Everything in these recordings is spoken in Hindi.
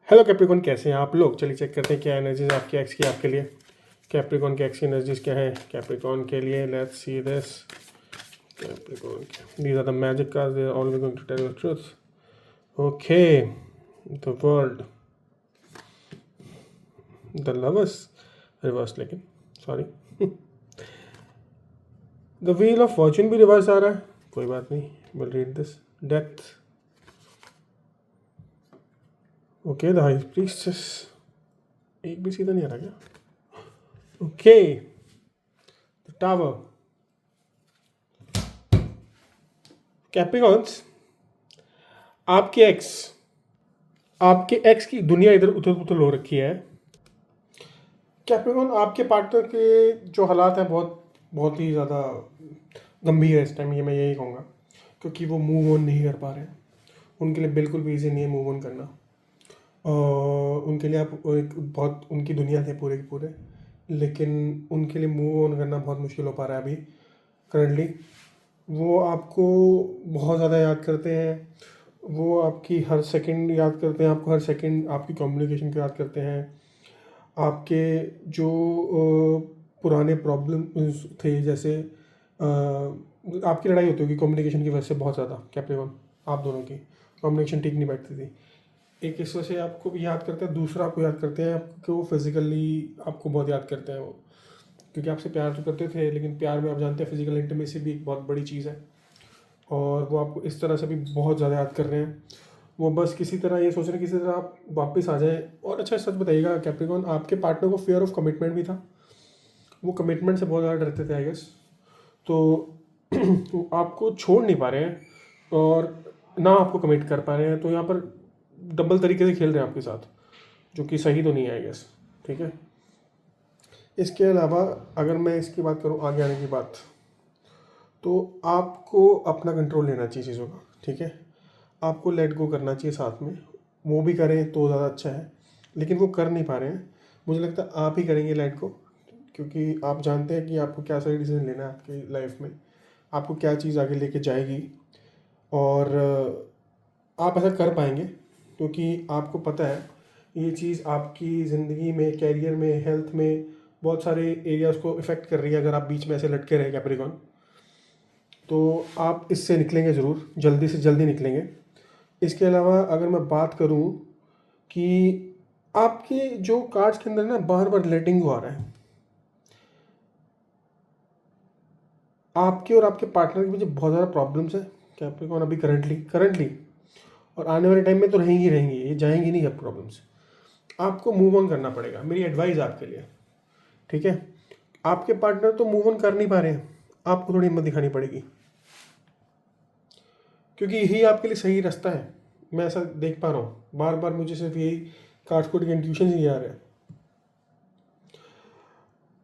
हेलो कैप्रिकॉन, कैसे हैं आप लोग। चलिए चेक करते हैं क्या एनर्जीज आपके एक्स की आपके लिए। कैप्रिकॉन के एक्स की एनर्जीज क्या है कैप्रिकॉन के लिए। Let's see this. Capricorn, these are the magic cards, they are always going to tell the truth. Okay, the world, the lovers reverse, लेकिन sorry the wheel of fortune भी रिवर्स आ रहा है, कोई बात नहीं, will read this. Death, okay, the high priestess, एक भी सीधा नहीं आ रहा क्या। Okay, the tower. कैप्रिकॉन्स, आपके एक्स की दुनिया इधर उथल पुथल हो रखी है। कैप्रिकॉन, आपके पार्टनर के जो हालात हैं बहुत बहुत ही ज़्यादा गंभीर है इस टाइम, ये मैं यही कहूँगा, क्योंकि वो मूव ऑन नहीं कर पा रहे हैं। उनके लिए बिल्कुल भी ईजी नहीं है मूव ऑन करना। और उनके लिए आप एक बहुत उनकी दुनिया थे पूरे के पूरे, लेकिन उनके लिए मूव ऑन करना बहुत मुश्किल हो पा रहा है अभी करंटली। वो आपको बहुत ज़्यादा याद करते हैं, वो आपकी हर सेकंड याद करते हैं, आपको हर सेकंड आपकी कम्युनिकेशन को याद करते हैं। आपके जो पुराने प्रॉब्लम थे, जैसे आपकी लड़ाई होती होगी कम्युनिकेशन की वजह से बहुत ज़्यादा कैप्रिकॉन, आप दोनों की कम्युनिकेशन ठीक नहीं बैठती थी। एक इस वजह से आपको भी याद करते हैं, दूसरा आपको याद करते हैं आपको वो फिज़िकली आपको बहुत याद करते हैं वो, क्योंकि आपसे प्यार तो करते थे, लेकिन प्यार में आप जानते हैं फिजिकल इंटीमेसी भी एक बहुत बड़ी चीज़ है। और वो आपको इस तरह से भी बहुत ज़्यादा याद कर रहे हैं। वो बस किसी तरह ये सोच रहे हैं किसी तरह आप वापस आ जाएं। और अच्छा, सच बताइएगा कैप्रिकॉन, आपके पार्टनर को फियर ऑफ कमिटमेंट भी था, वो कमिटमेंट से बहुत ज़्यादा डरते थे आई गेस। तो वो आपको छोड़ नहीं पा रहे हैं और ना आपको कमिट कर पा रहे हैं, तो यहाँ पर डबल तरीके से खेल रहे हैं आपके साथ, जो कि सही तो नहीं है आई गेस। ठीक है, इसके अलावा अगर मैं इसकी बात करूँ आगे आने की बात, तो आपको अपना कंट्रोल लेना चाहिए चीज़ों का। ठीक है, आपको लेट गो करना चाहिए साथ में, वो भी करें तो ज़्यादा अच्छा है, लेकिन वो कर नहीं पा रहे हैं। मुझे लगता है आप ही करेंगे लेट गो, क्योंकि आप जानते हैं कि आपको क्या सही डिसीजन लेना है आपकी लाइफ में, आपको क्या चीज़ आगे लेके जाएगी। और आप ऐसा कर पाएंगे क्योंकि आपको पता है ये चीज़ आपकी ज़िंदगी में, कैरियर में, हेल्थ में बहुत सारे एरियाज़ को इफ़ेक्ट कर रही है। अगर आप बीच में ऐसे लटके रहे कैप्रिकॉन, तो आप इससे निकलेंगे ज़रूर, जल्दी से जल्दी निकलेंगे। इसके अलावा अगर मैं बात करूं कि आपके जो कार्ड्स के अंदर ना बार बार लेटिंग गो आ रहा है, आपके और आपके पार्टनर के बीच बहुत ज़्यादा प्रॉब्लम्स है कैप्रिकॉन अभी करंटली और आने वाले टाइम में तो रहेंगी, ये जाएंगी नहीं अब प्रॉब्लम्स। आपको मूव ऑन करना पड़ेगा, मेरी एडवाइस आपके लिए। ठीक है, आपके पार्टनर तो मूव ऑन कर नहीं पा रहे हैं, आपको थोड़ी हिम्मत दिखानी पड़ेगी, क्योंकि यही आपके लिए सही रास्ता है। मैं ऐसा देख पा रहा हूँ, बार बार मुझे सिर्फ यही कार्ड्स कोड के इंट्यूशन ही आ रहे हैं।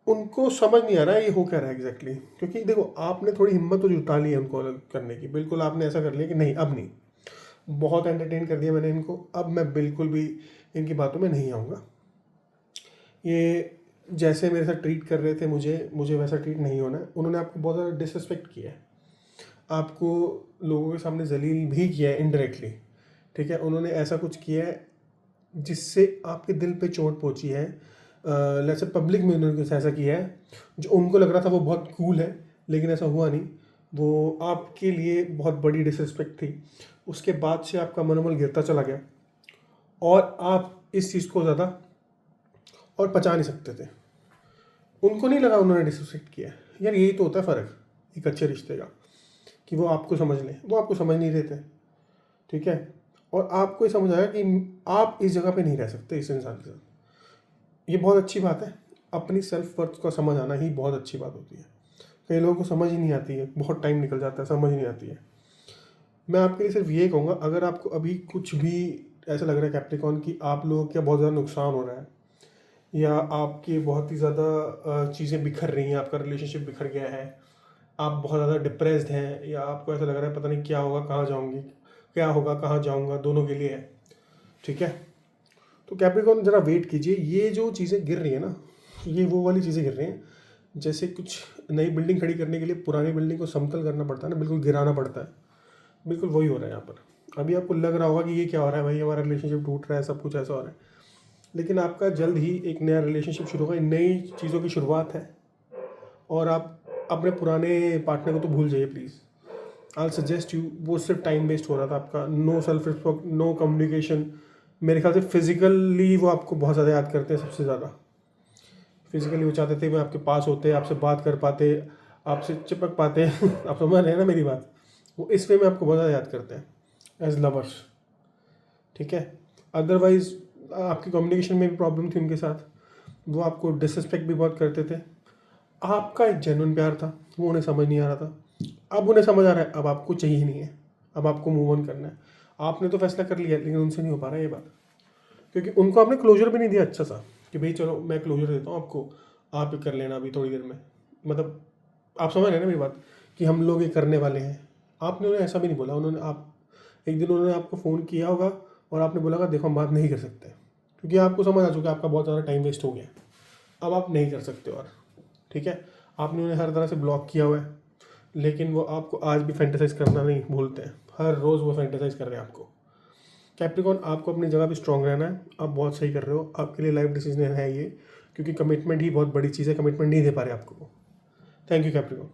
उनको समझ नहीं आ रहा है ये हो क्या रहा है एग्जैक्टली, क्योंकि देखो आपने थोड़ी हिम्मत तो जुटा ली है उनको अलग करने की, बिल्कुल आपने ऐसा कर लिया कि नहीं अब नहीं, बहुत एंटरटेन कर दिया मैंने इनको, अब मैं बिल्कुल भी इनकी बातों में नहीं आऊँगा। ये जैसे मेरे साथ ट्रीट कर रहे थे मुझे मुझे वैसा ट्रीट नहीं होना है। उन्होंने आपको बहुत ज़्यादा डिसरिस्पेक्ट किया है, आपको लोगों के सामने जलील भी किया है इनडायरेक्टली। ठीक है, उन्होंने ऐसा कुछ किया है जिससे आपके दिल पे चोट पहुंची है। जैसे पब्लिक में उन्होंने कुछ ऐसा किया है जो उनको लग रहा था वो बहुत कूल है, लेकिन ऐसा हुआ नहीं। वो आपके लिए बहुत बड़ी डिसरिस्पेक्ट थी, उसके बाद से आपका मनोबल गिरता चला गया और आप इस चीज़ को ज़्यादा और पचा नहीं सकते थे। उनको नहीं लगा उन्होंने डिसरिस्पेक्ट किया। यार यही तो होता है फ़र्क एक अच्छे रिश्ते का, कि वो आपको समझ लें, वो आपको समझ नहीं रहे थे। ठीक है, और आपको ये समझ आया कि आप इस जगह पे नहीं रह सकते इस इंसान के साथ। ये बहुत अच्छी बात है, अपनी सेल्फ वर्थ का समझ आना ही बहुत अच्छी बात होती है। कई लोगों को समझ ही नहीं आती है, बहुत टाइम निकल जाता है, समझ नहीं आती है। मैं आपके लिए सिर्फ ये कहूँगा, अगर आपको अभी कुछ भी ऐसा लग रहा है कैप्रिकॉन कि आप लोगों का बहुत ज़्यादा नुकसान हो रहा है, या आपकी बहुत ही ज़्यादा चीज़ें बिखर रही हैं, आपका रिलेशनशिप बिखर गया है, आप बहुत ज़्यादा डिप्रेस्ड हैं, या आपको ऐसा लग रहा है पता नहीं क्या होगा, कहाँ जाऊँगी, क्या होगा, कहाँ जाऊँगा, दोनों के लिए है। ठीक है, तो कैप्रिकॉन ज़रा वेट कीजिए। ये जो चीज़ें गिर रही है ना, ये वो वाली चीज़ें गिर रही हैं जैसे कुछ नई बिल्डिंग खड़ी करने के लिए पुरानी बिल्डिंग को समतल करना पड़ता है ना, बिल्कुल गिराना पड़ता है, बिल्कुल वही हो रहा है यहाँ पर। अभी आपको लग रहा होगा कि ये क्या हो रहा है भाई, हमारा रिलेशनशिप टूट रहा है, सब कुछ ऐसा हो रहा है, लेकिन आपका जल्द ही एक नया रिलेशनशिप शुरू होगा, नई चीज़ों की शुरुआत है। और आप अपने पुराने पार्टनर को तो भूल जाइए प्लीज़। आई सजेस्ट यू, वो सिर्फ टाइम वेस्ट हो रहा था आपका, no self respect, no communication. मेरे ख्याल से फिजिकली वो आपको बहुत ज़्यादा याद करते हैं, सबसे ज़्यादा फिजिकली वो चाहते थे वो आपके पास होते, आपसे बात कर पाते, आपसे चिपक पाते आप समझ रहे हैं ना मेरी बात। वो इस वे में आपको बहुत ज़्यादा याद करते हैं एज लवर्स, ठीक है। अदरवाइज आपकी कम्युनिकेशन में भी प्रॉब्लम थी उनके साथ, वो आपको डिसरिस्पेक्ट भी बहुत करते थे। आपका एक जेन्युइन प्यार था, वो उन्हें समझ नहीं आ रहा था। अब उन्हें समझ आ रहा है, अब आपको चाहिए नहीं है, अब आपको मूव ऑन करना है। आपने तो फैसला कर लिया, लेकिन उनसे नहीं हो पा रहा है ये बात, क्योंकि उनको आपने क्लोजर भी नहीं दिया अच्छा सा कि भाई चलो मैं क्लोजर देता हूँ आपको, आप ही कर लेना अभी थोड़ी देर में। मतलब आप समझ रहे हैं ना मेरी बात, कि हम लोग ये करने वाले हैं। आपने उन्हें ऐसा भी नहीं बोला, उन्होंने आप एक दिन उन्होंने आपको फ़ोन किया होगा और आपने बोला होगा देखो हम बात नहीं कर सकते, क्योंकि आपको समझ आ चुका है आपका बहुत ज़्यादा टाइम वेस्ट हो गया, अब आप नहीं कर सकते। और ठीक है, आपने उन्हें हर तरह से ब्लॉक किया हुआ है, लेकिन वो आपको आज भी फैंटेसाइज करना नहीं भूलते हैं, हर रोज़ वो फैंटेसाइज कर रहे हैं आपको। कैप्रिकॉन, आपको अपनी जगह पे स्ट्रांग रहना है, आप बहुत सही कर रहे हो, आपके लिए लाइफ डिसीजन है ये, क्योंकि कमिटमेंट ही बहुत बड़ी चीज़ है, कमिटमेंट नहीं दे पा रहे आपको। Thank you Capricorn.